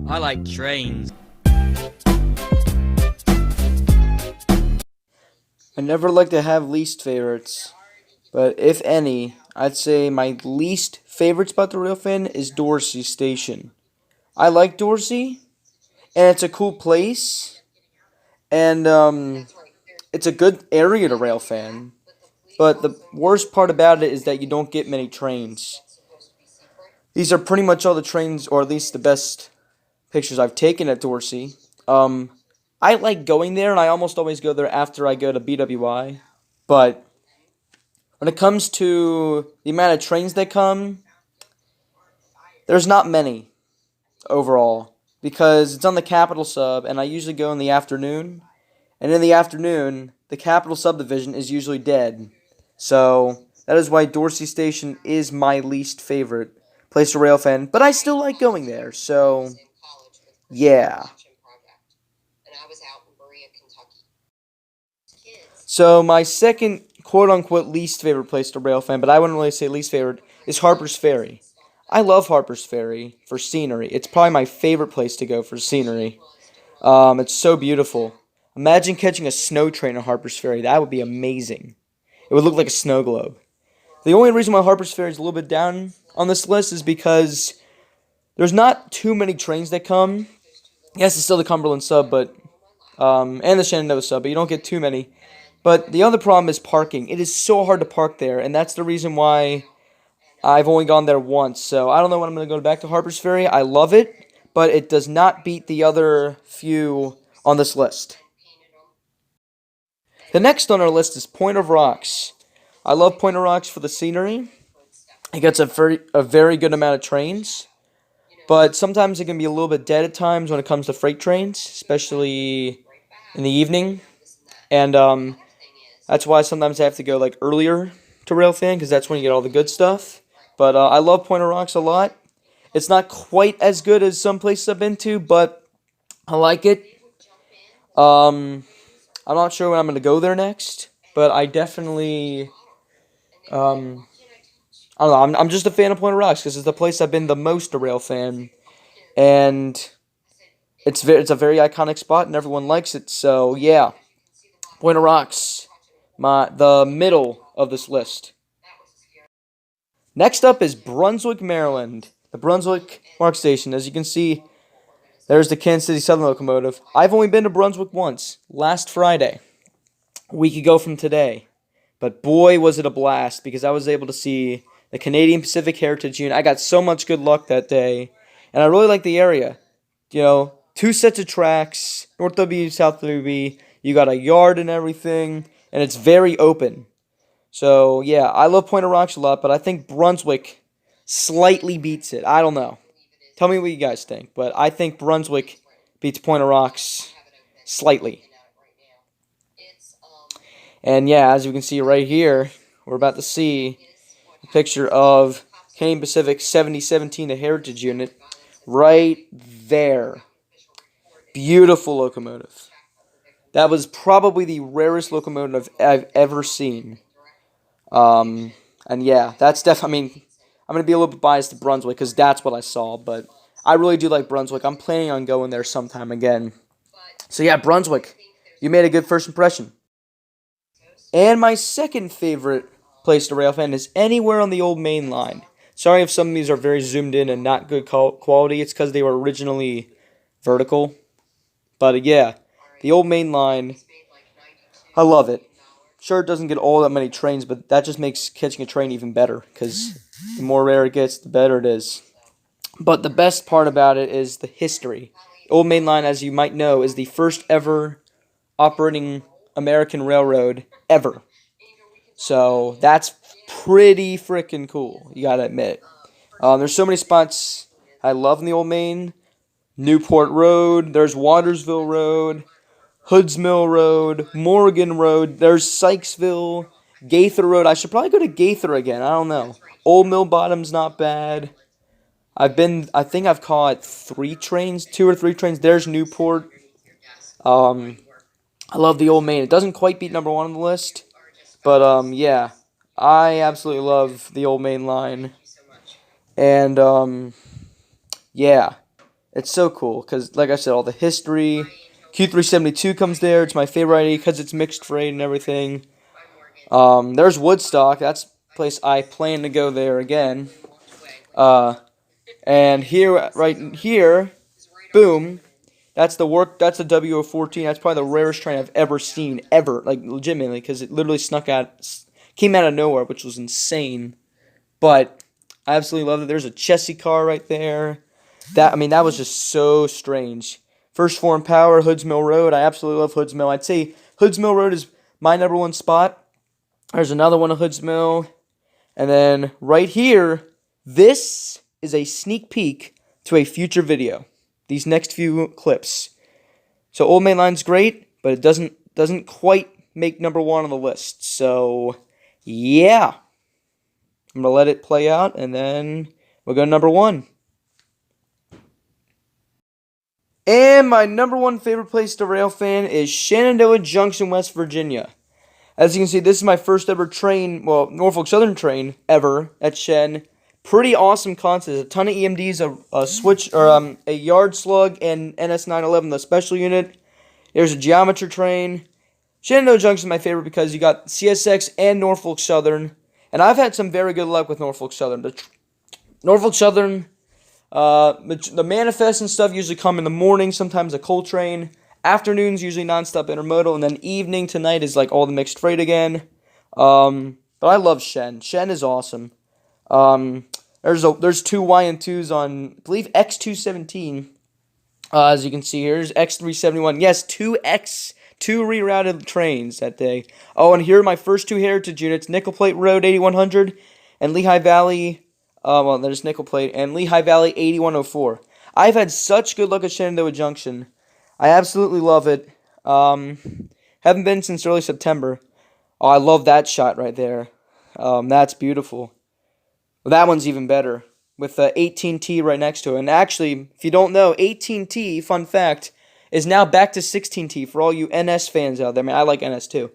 I like trains. I never like to have least favorites, but if any, I'd say my least favorite spot to rail fan is Dorsey Station. I like Dorsey, and it's a cool place, and it's a good area to rail fan. But the worst part about it is that you don't get many trains. These are pretty much all the trains, or at least the best pictures I've taken at Dorsey. Um, I like going there, and I almost always go there after I go to BWI. But when it comes to the amount of trains that come, there's not many overall because it's on the Capital Sub, and I usually go in the afternoon. And in the afternoon, the Capital Subdivision is usually dead. So that is why Dorsey Station is my least favorite place to rail fan. But I still like going there. So yeah. So my second quote-unquote least favorite place to rail fan, but I wouldn't really say least favorite, is Harpers Ferry. I love Harpers Ferry for scenery. It's probably my favorite place to go for scenery. It's so beautiful. Imagine catching a snow train at Harpers Ferry. That would be amazing. It would look like a snow globe. The only reason why Harpers Ferry is a little bit down on this list is because there's not too many trains that come. Yes, it's still the Cumberland sub, but and the Shenandoah sub, but you don't get too many. But the other problem is parking. It is so hard to park there, and that's the reason why I've only gone there once. So I don't know when I'm going to go back to Harpers Ferry. I love it, but it does not beat the other few on this list. The next on our list is Point of Rocks. I love Point of Rocks for the scenery. It gets a very good amount of trains, but sometimes it can be a little bit dead at times when it comes to freight trains, especially in the evening. And that's why sometimes I have to go like earlier to railfan because that's when you get all the good stuff. But I love Point of Rocks a lot. It's not quite as good as some places I've been to, but I like it. I'm not sure when I'm going to go there next, but I definitely, I don't know, I'm just a fan of Point of Rocks because it's the place I've been the most a rail fan, and it's a very iconic spot and everyone likes it. So yeah, Point of Rocks, the middle of this list. Next up is Brunswick, Maryland, the Brunswick Mark Station. As you can see, there's the Kansas City Southern locomotive. I've only been to Brunswick once, last Friday, a week ago from today. But boy, was it a blast because I was able to see the Canadian Pacific Heritage Unit. I got so much good luck that day, and I really like the area. You know, 2 sets of tracks, North WB, South WB. You got a yard and everything, and it's very open. So, yeah, I love Point of Rocks a lot, but I think Brunswick slightly beats it. I don't know. Tell me what you guys think, but I think Brunswick beats Point of Rocks slightly. And, yeah, as you can see right here, we're about to see a picture of Canadian Pacific 7017, the Heritage Unit, right there. Beautiful locomotive. That was probably the rarest locomotive I've ever seen. And yeah, that's definitely, I mean, I'm going to be a little bit biased to Brunswick because that's what I saw, but I really do like Brunswick. I'm planning on going there sometime again. So yeah, Brunswick, you made a good first impression. And my second favorite place to railfan is anywhere on the old main line. Sorry if some of these are very zoomed in and not good quality. It's because they were originally vertical. But yeah, the old main line, I love it. Sure, it doesn't get all that many trains, but that just makes catching a train even better, because the more rare it gets, the better it is. But the best part about it is the history. Old Main Line, as you might know, is the first ever operating American railroad ever. So that's pretty freaking cool, you gotta admit. There's so many spots I love in the Old Main. Newport Road, there's Watersville Road, Hoods Mill Road, Morgan Road, there's Sykesville, Gaither Road. I should probably go to Gaither again, I don't know. Old Mill Bottom's not bad. I think I've caught 2 or 3 trains. There's Newport. I love the Old Main. It doesn't quite beat number 1 on the list, but yeah, I absolutely love the Old Main Line. And yeah, It's so cool because, like I said, all the history. Q372 comes there. It's my favorite ID because it's mixed freight and everything. There's Woodstock. That's a place I plan to go there again. And here, right here, boom. That's the WO14. That's probably the rarest train I've ever seen, ever, like legitimately, because it literally came out of nowhere, which was insane. But I absolutely love it. There's a Chessie car right there. That was just so strange. First Foreign Power, Hoods Mill Road. I absolutely love Hoods Mill. I'd say Hoods Mill Road is my #1 spot. There's another one of Hoods Mill. And then right here, this is a sneak peek to a future video. These next few clips. So Old Main Line's great, but it doesn't quite make #1 on the list. So yeah. I'm gonna let it play out and then we'll go #1. And my #1 favorite place to rail fan is Shenandoah Junction, West Virginia. As you can see, this is my first ever train, well, Norfolk Southern train ever at Shen. Pretty awesome concept. A ton of EMDs, a yard slug, and NS911, the special unit. There's a geometry train. Shenandoah Junction is my favorite because you got CSX and Norfolk Southern. And I've had some very good luck with Norfolk Southern. Norfolk Southern, the manifests and stuff usually come in the morning, sometimes a coal train. Afternoons, usually nonstop intermodal. And then evening to night is like all the mixed freight again. But I love Shen. Shen is awesome. There's two YN2s on, I believe, X217. As you can see here, there's X371. Yes, two rerouted trains that day. Oh, and here are my first two heritage units, Nickel Plate Road 8100 and Lehigh Valley, there's Nickel Plate, and Lehigh Valley 8104. I've had such good luck at Shenandoah Junction. I absolutely love it. Haven't been since early September. Oh, I love that shot right there. That's beautiful. Well, that one's even better, with the 18T right next to it. And actually, if you don't know, 18T, fun fact, is now back to 16T for all you NS fans out there. I like NS too.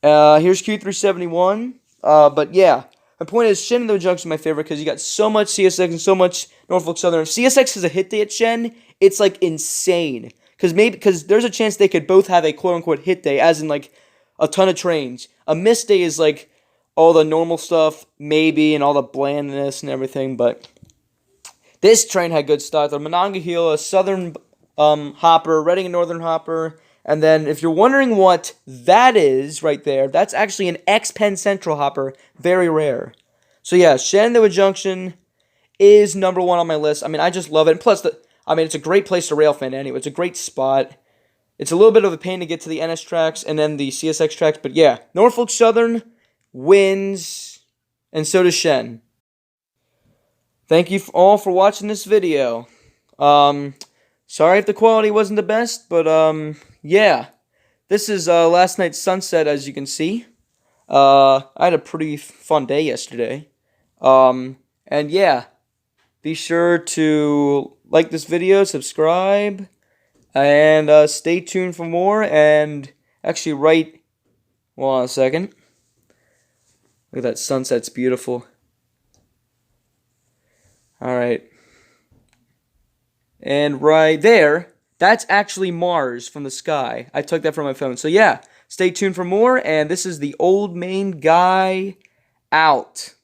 Here's Q371. But yeah, my point is Shenandoah Junction is my favorite because you got so much CSX and so much Norfolk Southern. If CSX has a hit day at Shen, it's like insane. Because there's a chance they could both have a quote-unquote hit day, as in like a ton of trains. A miss day is like all the normal stuff, maybe, and all the blandness and everything, but this train had good stuff. The Monongahela, Southern Hopper, Reading and Northern Hopper, and then if you're wondering what that is right there, that's actually an X-Penn Central Hopper, very rare. So yeah, Shenandoah Junction is #1 on my list. I just love it, and plus, it's a great place to rail fan anyway. It's a great spot. It's a little bit of a pain to get to the NS tracks and then the CSX tracks, but yeah, Norfolk Southern wins, and so does Shen. Thank you all for watching this video. Sorry if the quality wasn't the best, but yeah. This is last night's sunset, as you can see. I had a pretty fun day yesterday. And yeah, be sure to like this video, subscribe, and stay tuned for more, and actually hold on a second. Look at that sunset, it's beautiful. Alright. And right there, that's actually Mars from the sky. I took that from my phone. So yeah, stay tuned for more, and this is the Old Main Guy out.